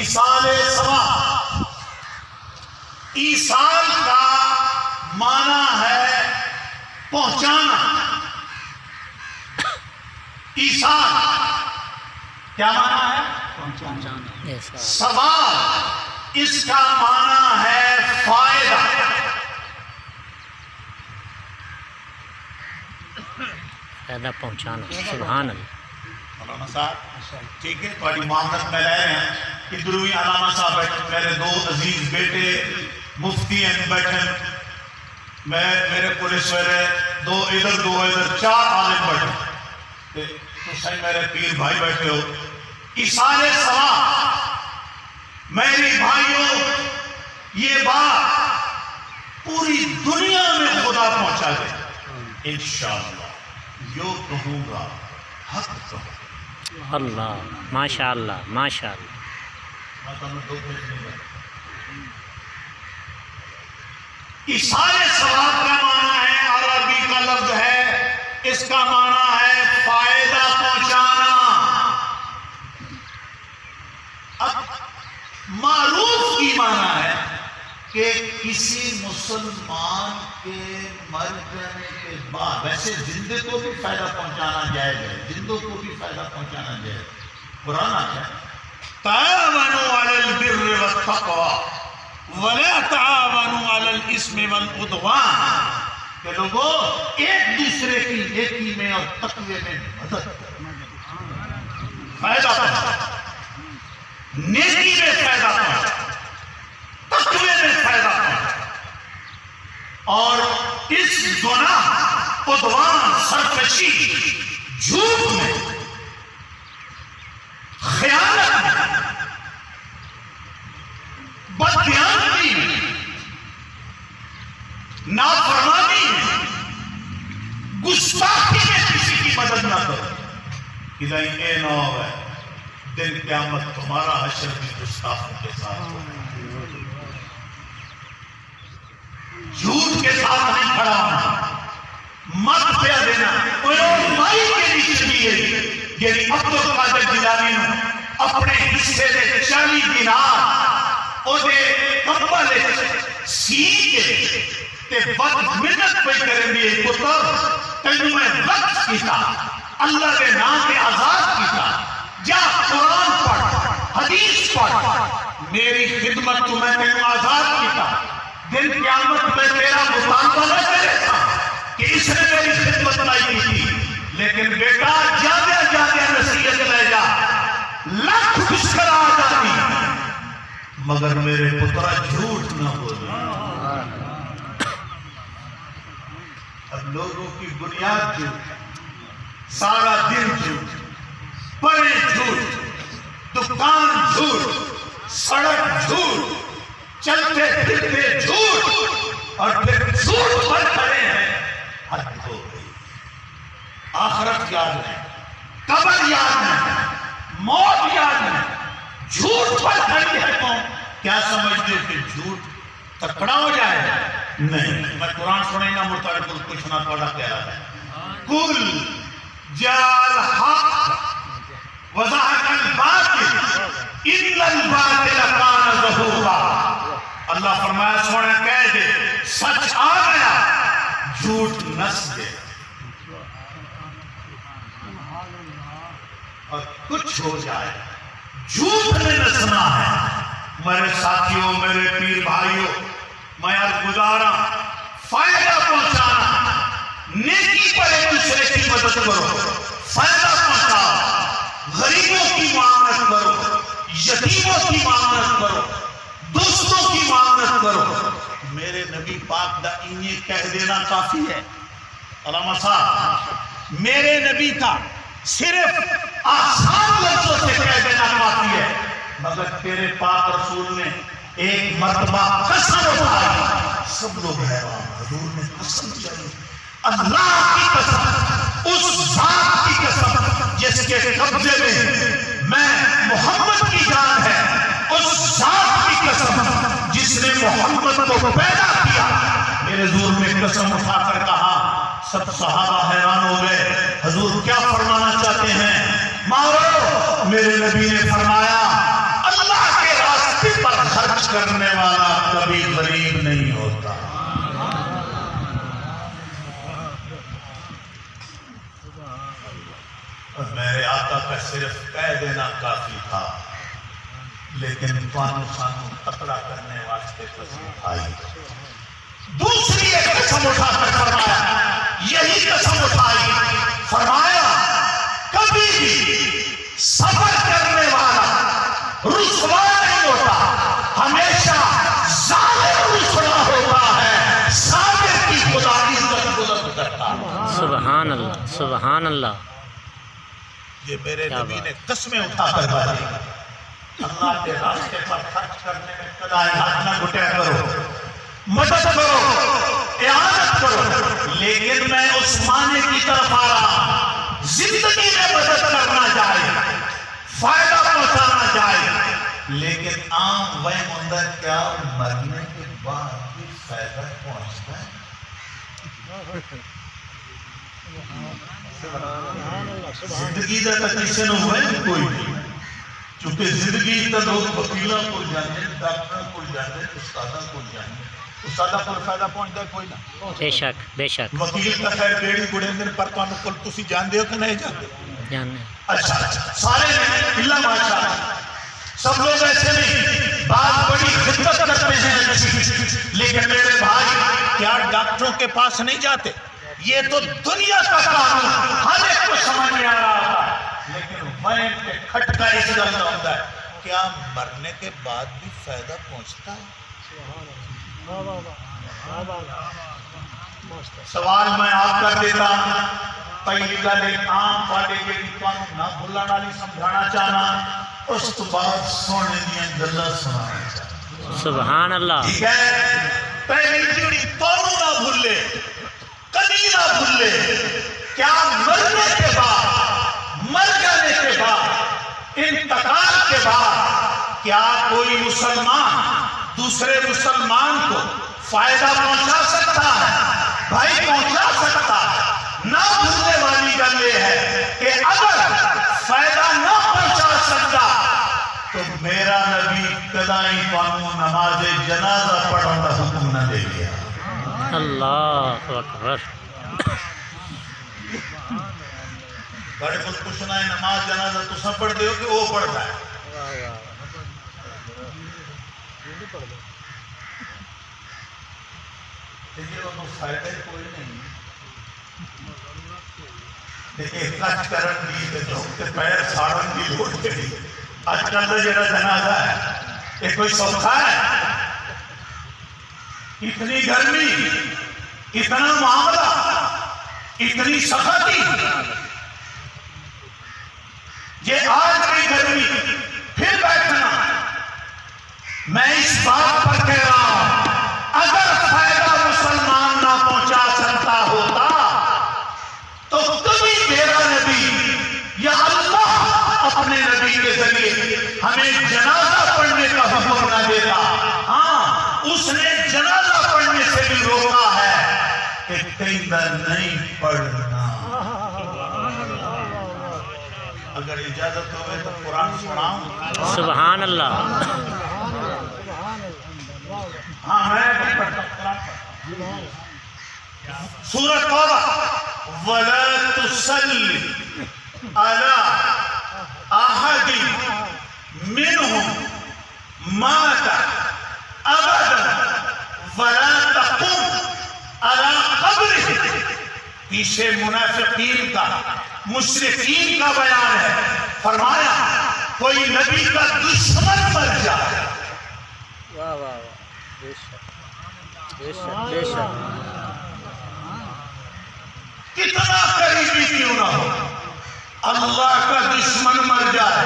ایصال ثواب، ایصال کا معنی ہے پہنچانا. ایصال کیا معنی ہے؟ پہنچانا. ثواب اس کا معنی ہے فائدہ. فائدہ پہنچانا. سبحان اللہ. علامہ صاحب ٹھیک ہے، تھوڑی معاملت میں رہ رہے ہیں. ادھر بھی علامہ صاحب بیٹھے، میرے دو عزیز بیٹے مفتی ہیں بیٹھے، میرے پولیس والے دو ادھر 4 عالم بیٹھے، تو صحیح میرے پیر بھائی بیٹھے ہو. ایصال ثواب میری بھائیوں، یہ بات پوری دنیا میں خدا پہنچا دے انشاءاللہ. جو کہوں گا حق کہوں. اللہ ماشاء اللہ ماشاء اللہ. ایصال ثواب کا معنی ہے، عربی کا لفظ ہے، اس کا معنی ہے فائدہ پہنچانا. اب معروف کی معنی ہے کہ کسی مسلمان کے مر جانے کے بعد، ویسے زندے کو بھی فائدہ پہنچانا جائز ہے، زندوں کو بھی فائدہ پہنچانا جائز ہے. قرآن آتا ہے تعاونوا علی البر والتقوی ولا تعاونوا علی الاثم والعدوان، کہ لوگوں ایک دوسرے کی نیکی میں اور تقوی میں مدد کرو. فائدہ پہنچانا، نیکی میں فائدہ پہنچانا، تقوی میں فائدہ پہنچانا. اور اس گناہ، عدوان، سرکشی، جھوٹ میں، خیانت میں، بددیانتی میں، نافرمانی میں، گستاخی میں کسی کی مدد نہ کرو. کہ نہیں اے نہ ہوئے دن قیامت تمہارا حشر بھی گستاخوں کے ساتھ ہوگا. جھوٹ کے ساتھ نہیں کھڑا ہونا، مت پیا دینا. مائی کے نیچے دیئے یعنی عبد القادر جیلانی اپنے حصے دے 40 دینار او دے کمبل سی کے تے بد منت پہ کریں گے. پتر تینوں میں وقت کیتا، اللہ کے نام کے آزاد کیتا، جا قرآن پڑھ، حدیث پڑھ، میری خدمت تو میں تینوں آزاد کیتا. دن قیامت میں تیرا مطالبہ نہ کرے تھا کہ اس نے میری خدمت نہیں کی تھی، لیکن بیٹا جانے نصیحت لے جا، لاکھ مشکل آ جاتی مگر میرے پترا جھوٹ نہ بولے. اب لوگوں کی بنیاد جھوٹ، سارا دن جھوٹ، پڑے جھوٹ، دکان جھوٹ، سڑک جھوٹ، چلتے پھرتے جھوٹ، اور پھر جھوٹ پر کھڑے ہیں. حد ہو گئی. آخرت یاد نہیں، قبر یاد نہیں، موت یاد نہیں، جھوٹ پر کھڑی ہے قوم. کیا سمجھتے کہ جھوٹ تکڑا ہو جائے؟ نہیں. میں قرآن سنیں گا مرتبہ کچھ نہ پڑھا کہہ رہا ہے. کل جال حق وضاحت الباطل ان الباطل کان زہوقا. اللہ فرمایا سونے کہہ دے سچ آ گیا، جھوٹ نس گیا. اور کچھ ہو جائے جھوٹ نے نسنا ہے. میرے ساتھیوں، میرے پیر بھائیوں، میں عرض گزارا فائدہ پہنچانا، نیکی پر ایک دوسرے کی مدد کرو، فائدہ پہنچاؤ، غریبوں کی معاونت کرو، یتیموں کی معاونت کرو، دوستوں کی معاونت کرو. میرے نبی پاک دا انہیں کہہ دینا کافی ہے. علامہ صاحب میرے نبی کا صرف آسان لفظوں سے کہہ دینا کافی ہے، مگر تیرے پاک رسول نے ایک مرتبہ قسم اٹھائی. سب لوگ حیران، حضور نے قسم چلی. اللہ کی قسم، اس ذات کی قسم جس کے قبضے میں محمد کی جان ہے، اس ذات کی قسم جس نے محمد کو پیدا کیا. میرے حضور نے قسم اٹھا کر کہا. سب صحابہ حیران ہو گئے، حضور کیا فرمانا چاہتے ہیں؟ مارو. میرے نبی نے فرمایا اللہ کے خرچ کرنے والا کبھی غریب نہیں ہوتا. اور میرے آقا کا صرف کہہ دینا کافی تھا، لیکن توانو سانو تکڑا کرنے واسطے قسم آئی. دوسری ایک قسم اٹھا کر فرمایا، یہی قسم اٹھائی، فرمایا کبھی بھی صبر کرنے والا رسوا نہیں ہوتا، ہمیشہ ظالم رسوا ہوتا ہے، صابر کی خدا عزت بلند کرتا ہے. سبحان اللہ سبحان اللہ. یہ میرے نبی نے قسمیں اٹھا کر بتائی. اللہ کے راستے پر خرچ کرنے میں کدائیں ہاتھ نہ گھٹیا کرو، مدد کرو، اعانت کرو، لیکن میں اس معنی کی طرف آ رہا ہوں زندگی میں مدد کرنا چاہیے، فائدہ پہنچانا چاہیے، لیکن عام وہم اندر کیا مرنے کے بعد بھی فائدہ پہنچتا ہے. زندگی دا تا کسی نو وہم کوئی نہیں، چونکہ زندگی تا لوگ وکیلاں کو جانے، ڈاکٹراں کو جانے، استاداں کو جانے، استاداں کو فائدہ پہنچتا ہے کوئی نہ. بے شک بے شک. وکیل کا خیر بیڑی گڑے دن پر تو کل تسی جان دیو کہ نہیں جانتے؟ جاننے. اچھا سارے اللہ ماشاءاللہ سب لوگ ایسے نہیں، بعض بڑی خدمت کرتے ہیں، لیکن میرے بھائی کیا ڈاکٹروں کے پاس نہیں جاتے؟ یہ تو دنیا کا قانون ہر ایک کو سمجھ میں آ رہا تھا، لیکن وہم کے کھٹکا اس گل میں ہوتا ہے، کیا مرنے کے بعد بھی فائدہ پہنچتا ہے؟ سوال میں آپ کر دیتا ہوں. پہلی گل ایک عام پاٹے کے تمہیں نہ بھولنا والی سمجھانا چاہنا، اس تو بعد سونے دیا گلاں سنانا چاہنا. سبحان اللہ. ٹھیک ہے، پہلی جڑی تمہیں نہ بھولے، کبھی نہ بھولے، کیا مرنے کے بعد، مر جانے کے بعد، انتقال کے بعد کیا کوئی مسلمان دوسرے مسلمان کو فائدہ پہنچا سکتا ہے؟ بھائی پہنچا سکتا ہے. نہ بھولنے والی گل یہ ہے کہ اگر فائدہ نہ پہنچا سکتا تو میرا نبی کدائیں پانوں نماز جنازہ پڑھنے کا حکم نہ دے گیا. اللہ اکبر. بڑے کچھ پوچھنا ہے، نماز جنازہ تو سب پڑھتے ہو کہ وہ پڑھتا ہے؟ یہ وہ فائدہ کوئی نہیں. ایک کچھ کرن دی تے پیر ساڑن دی لوڑ کری. آج کل کا جڑا جنازہ ہے یہ کوئی سوکھا ہے؟ اتنی گرمی، اتنا معاملہ، اتنی سختی. یہ آج کی گرمی پھر بیٹھنا. میں اس بات پر کہہ رہا ہوں اگر فائدہ مسلمان نہ پہنچا سکتا ہوتا تو کبھی میرا نبی یا اللہ اپنے نبی کے ذریعے ہمیں جنازہ پڑھنے کا حکم نہ دیتا. ہاں اس نے جنازہ پڑھنے سے بھی روکا ہے کہ کہیں در نہیں پڑھنا. اگر اجازت ہوئے تو قرآن سناؤں. سبحان اللہ. ہاں میں بھی پڑھتا ہوں. سورۃ توبہ، وَلَا تُصَلِّ عَلَىٰ أَحَدٍ مِّنْهُمْ مَاتَ أَبَدًا وَلَا تَقُمْ عَلَىٰ قَبْرِهِ. پیچھے منافقین کا، مشرکین کا بیان ہے. فرمایا کوئی نبی کا دشمن مر جائے، واہ واہ واہ. بے شک بے شک بے شک. کتنا قریبی کیوں نہ ہو، اللہ کا دشمن مر جائے،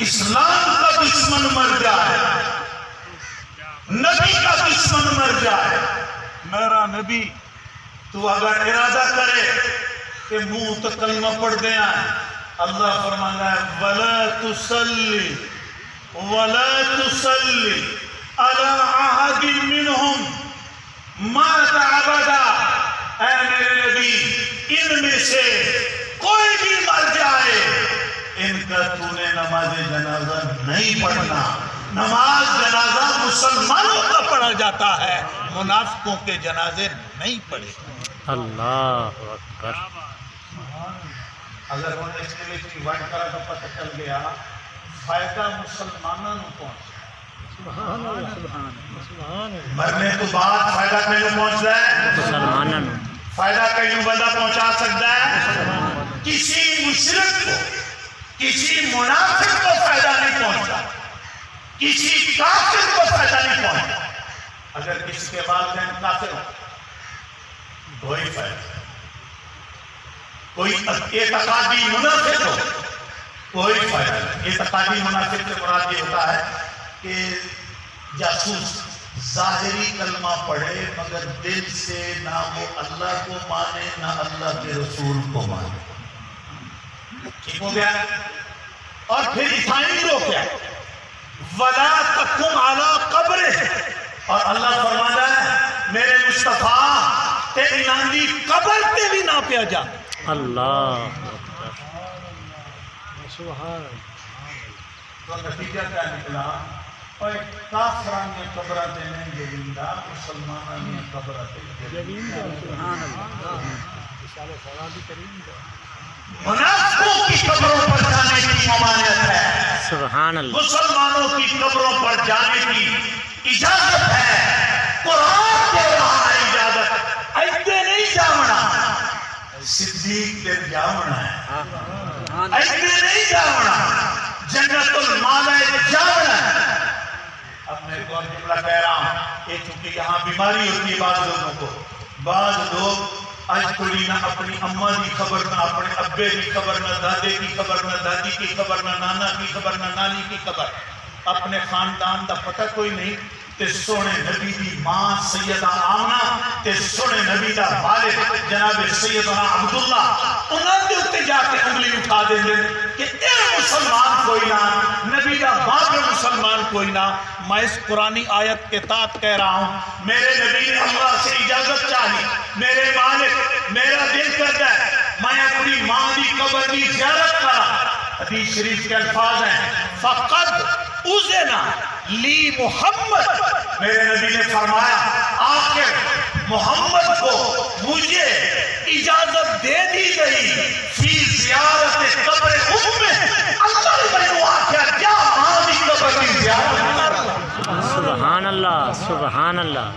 اسلام کا دشمن مر جائے، نبی کا دشمن مر جائے، میرا نبی تو اگر ارادہ کرے کہ منہ تو کلمہ پڑھ دیا، اللہ فرمانا ہے وَلَا تُصَلِّ عَلَىٰ أَحَدٍ مِّنْهُمْ مَاتَ أَبَدًا. اے میرے نبی ان میں سے کوئی بھی مر جائے ان کا تو نے نماز جنازہ نہیں پڑھنا. نماز جنازہ مسلمانوں کا پڑھا جاتا ہے، منافقوں کے جنازے نہیں پڑھے۔ اللہ اکبر۔ اگر انہیں اس کے لیے وائٹ کرا تو پتہ چل گیا فائدہ مسلمانوں کو پہنچا، سبحان اللہ، سبحان اللہ، سبحان اللہ۔ مرنے تو بعد فائدہ کہیں پہنچ رہا ہے، مسلمانوں فائدہ کہیں بندہ پہنچا سکتا ہے؟ کسی مشرک کو، کسی منافق کو فائدہ نہیں پہنچا، کسی کافر کو فائدہ نہیں پہنچا۔ اگر کسی کے والدین کافر ہو کوئی فائدہ نہیں، کوئی اعتقادی منافق ہو کوئی فائدہ نہیں۔ اعتقادی منافق سے مراد یہ ہوتا ہے کہ جاسوس ظاہری کلمہ پڑھے مگر دل سے نہ وہ اللہ کو مانے نہ اللہ کے رسول کو مانے۔ ٹھیک ہو گیا؟ اور پھر عیسائی لوگ کیا وَلَا تَقُمْ عَلَىٰ قَبْرِهِ، اور اللہ فرماتا ہے میرے مصطفیٰ تیری ناندی قبر تے بھی نہ پیا جا۔ اللہ اکبر، سبحان اللہ۔ تو نتیجہ کیا نکلا؟ اور کافران نے قبرہ دینے جویندہ، مسلمانان نے قبرہ دینے سبحان اللہ۔ منافقوں کی قبروں پر جانے کی ممانعت ہے، سبحان اللہ۔ مسلمانوں کی قبروں پر جانے کی اجازت ہے۔ قرآن دے رہا ہے اجازت، ایتے نہیں جاونا، صدیق دے جاونا ہے، ایتے نہیں جاونا، جنت المالے جاونا ہے۔ اب میں ایک اور جملہ کہہ رہا ہوں، یہ چونکہ یہاں بیماری ہوتی ہے بعض لوگوں کو، بعض لوگ آج کوئی نہ اپنی اماں کی خبر، نہ اپنے ابے کی خبر، نہ دادے کی خبر، نہ دادی کی خبر، نہ نانا کی خبر، نہ نانی کی خبر، اپنے خاندان دا پتہ کوئی نہیں۔ تے سونے نبی دی ماں سیدہ آمنہ تے سونے نبی دا والد جناب سیدنا عبداللہ انہوں نے اتے جا کے انگلی اٹھا دیں دیں کہ اے مسلمان کوئی نہ، نبی دا باپ مسلمان کوئی نہ۔ میں اس قرآنی آیت کے تحت کہہ رہا ہوں، میرے نبی نے اللہ سے اجازت چاہی، میرے مالک میرا دل کرتا ہے میں اپنی ماں دی قبر کی زیارت کرا۔ حدیث شریف کے الفاظ ہیں فقد اذن لی محمد، میرے نبی نے فرمایا آخر محمد کو مجھے اجازت دے دی گئی فی زیارت قبر اللہ بنو آخر کیا ماں دی قبر کی زیارت کر۔ سبحان اللہ، سبحان اللہ۔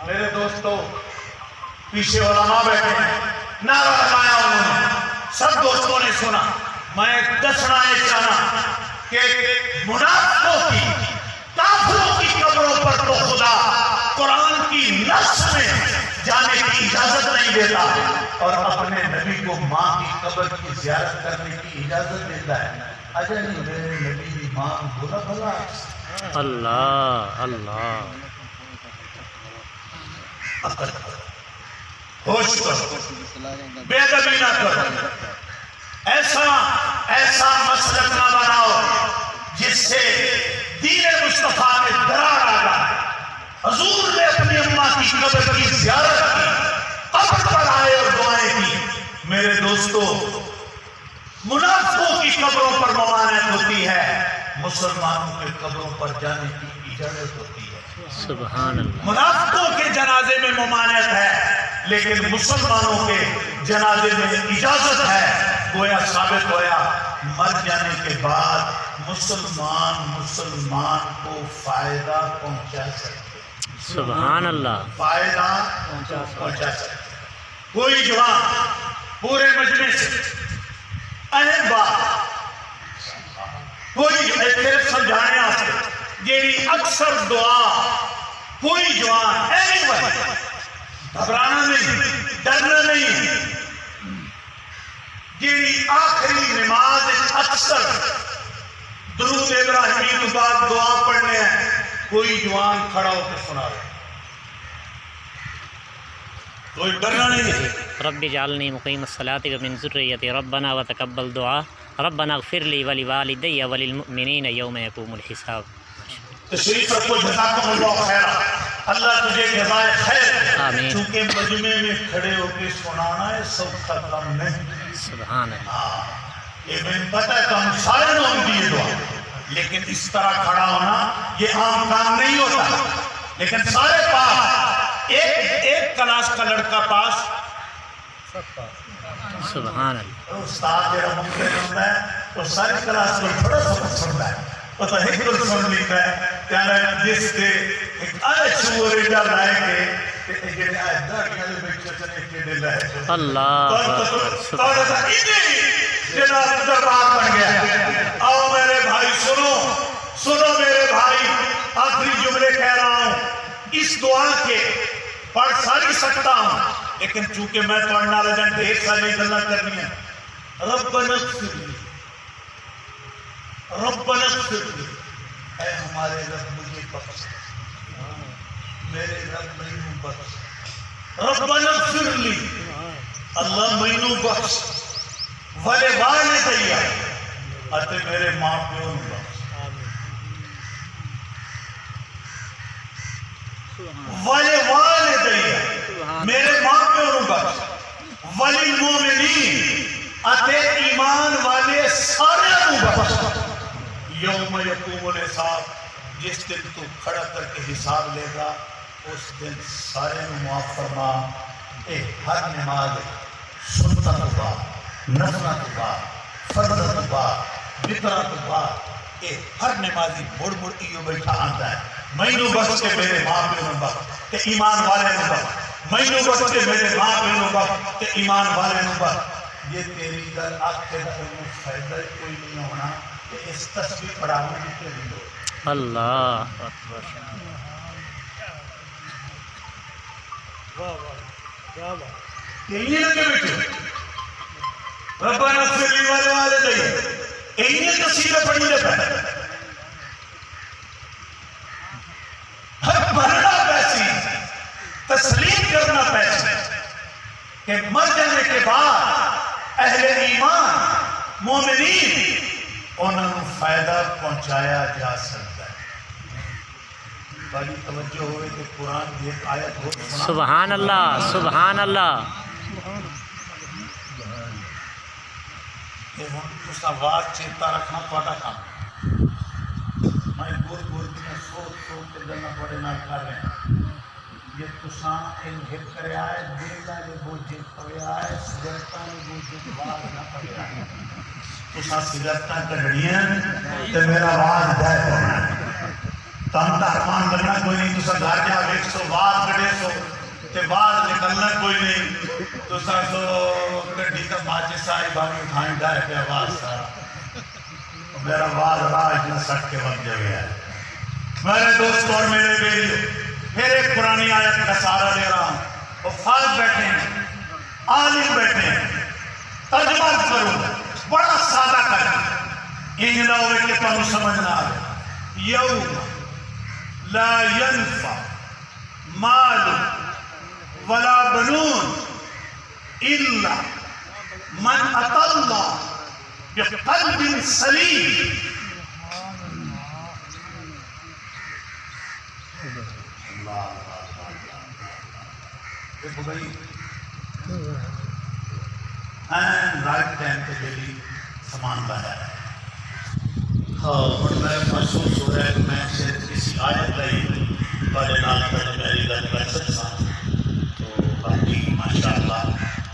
میرے دوستو پیچھے علماء بیٹھے ہیں، نعرہ لگایا انہوں نے، سب دوستوں نے سنا۔ میں دسنا یہ چاہنا کہ منافقوں کی، کافروں کی قبروں پر تو خدا قرآن کی نص میں جانے کی اجازت نہیں دیتا، اور اپنے نبی کو ماں کی قبر کی زیارت کرنے کی اجازت دیتا ہے۔ اجے نہیں میرے نبی کی ماں بھلا بھلا اللہ اللہ۔ ہوش کرو، بے ادبی نہ کرو، ایسا مسلک نہ بناؤ جس سے دین مصطفیٰ میں درار آ جائے۔ حضور نے اپنی اماں کی قبر کی زیارت کی، قبر پر آئے اور دعائیں کی۔ میرے دوستو منافقوں کی قبروں پر ممانعت ہوتی ہے، مسلمانوں کے قبروں پر جانے کی اجازت ہوتی ہے۔ سبحان اللہ۔ منافقوں کے جنازے میں ممانعت ہے لیکن مسلمانوں کے جنازے میں اجازت ہے۔ گویا ثابت ہویا مر جانے کے بعد مسلمان کو فائدہ پہنچا سکتے، سبحان اللہ۔ فائدہ پہنچا سکتے۔ کوئی جوان پورے مجلس سے اہم بات کوئی صرف سمجھانے آتے جیڑی اکثر دعا کوئی جوان گھبرانا نہیں، ڈرنا نہیں، جیڑی آخری نماز اکثر درود ابراہیمی کے بعد دعا پڑھنے ہیں، کوئی جوان کھڑا ہو کے سنا رہے، کوئی ڈرنا نہیں ہے۔ رب اجعلنی مقیم الصلاۃ ومن ذریتی ربنا وتقبل دعا ربنا اغفر لی ولوالدی وللمؤمنین یوم یقوم الحساب۔ تشریف رکھو، جزاکم اللہ خیر، اللہ تجھے جزائے خیر۔ آمین۔ چونکہ مجمع میں کھڑے ہو کے سنانا ہے سب کا کام نہیں۔ سبحان اللہ۔ یہ میں پتہ ہے تو ہم سارے لوگ دیے دعا، لیکن اس طرح کھڑا ہونا یہ عام کام نہیں ہوتا، لیکن سارے پاس ایک کلاس کا لڑکا پاس، سبحان اللہ، استاد جڑا ممکن ہوتا ہے وہ ساری کلاس کو تھوڑا سا سنتا ہے، وہ تو ایک دل سن لیتا ہے کہنا جس کے ایک آئے چھوڑے جا لائے کہ جڑے آئے داڑیاں دے بیچے چنے کے دے لائے اللہ توڑا سا انہیں جناب دربار بن گیا۔ آؤ میرے بھائی سنو میرے بھائی، آخری جملے کہہ رہا ہوں، اس دعا کے پڑھ ساری سکتا ہوں، لیکن چونکہ میں پڑھنا لگا ڈھیر ساری گلاں کرنی ہیں۔ ربنا اغفر لی، ربنا اغفر لی، اے ہمارے رب مجھے بخش، میرے رب مینوں بخش، ربنا اغفر لی، اللہ مینوں بخش، ولی والدیا، اتے میرے ماں پیو نوں بخش، ولی والدیا، میرے ماں پیو نوں بخش، ولی مومنین، اتے ایمان والے سارے نوں بخش، یوم یقوم الحساب، جس دن تو کھڑا کر کے حساب لے گا اس دن سارے نوں معاف فرما۔ اے ہر نماز سنتا تو بعد، نفلہ تو بعد، فرض تو بعد، وتر تو بعد، اے ہر نمازی مڑ مڑ ایو بیٹھا آندا ہے، مینوں بخش کے میرے ماں پیو نوں بخش تے ایمان والے نوں بخش، مینوں بخش کے میرے ماں پیو نوں بخش تے ایمان والے نوں بخش۔ یہ تیری گل آخر میں فائدہ کوئی نہیں ہونا کہ اس تسبیح پڑھاؤں گی تیری لوگ۔ اللہ اکبر، یہی لگے بیٹھے ربنا اغفر لی ولوالدیا، یہی تصویر پڑھی لے پہ ہر بھرنا پیسی تسلیم کرنا پیسی کہ مر جانے کے بعد اہل ایمان مومنین انہوں نے فائدہ پہنچایا جا سکتا ہے۔ بڑی توجہ ہوئے کہ قرآن کی ایک آیت بہت سنا، سبحان اللہ، سبحان اللہ، کہ ہم اس آواز چیتا رکھنا پڑا کام، میں گور میں سوچ کے جلنا پڑے نہ کر رہے ہیں، یہ تساں ان ہٹ کرے آئے، دینا جو بوجھے پڑے آئے، سجرتاں جو بوجھے باز نہ پڑے آئے، تساں سجرتاں کڑھڑیاں تے میرا آواز دائے پڑنا ہے، تم تحرمان کرنا کوئی نہیں، تساں گھر جا ویک سو واز کڑے سو تے واز نکلنا کوئی نہیں، تساں سو کڑھی کا ماچس آئی بانی اٹھائیں دائے پہ آواز سارا، میرا واز راہ اتنا سٹ کے وقت جگہ ہے۔ میرے دوست اور میرے بیلیوں، پھر ایک پرانی آیت کا سارا لے رہا ہوں، وہ فاض بیٹھے ہیں، عالم بیٹھے ہیں، ترجمہ کروں بڑا سادہ کر انہیں نہ ہوئے کہ تم سمجھنا آئے، یوم لا ينفع مال ولا بنون الا من اتى الله بقلب سلیم۔ دیکھو بھائی رائٹ ٹائم پہ جلی سامان لایا ہے، اور میں محسوس ہو رہا ہے کہ میں صرف کسی آیت لئی بڑے نال پر میری گل کر سکتا ہوں، تو باقی ماشاءاللہ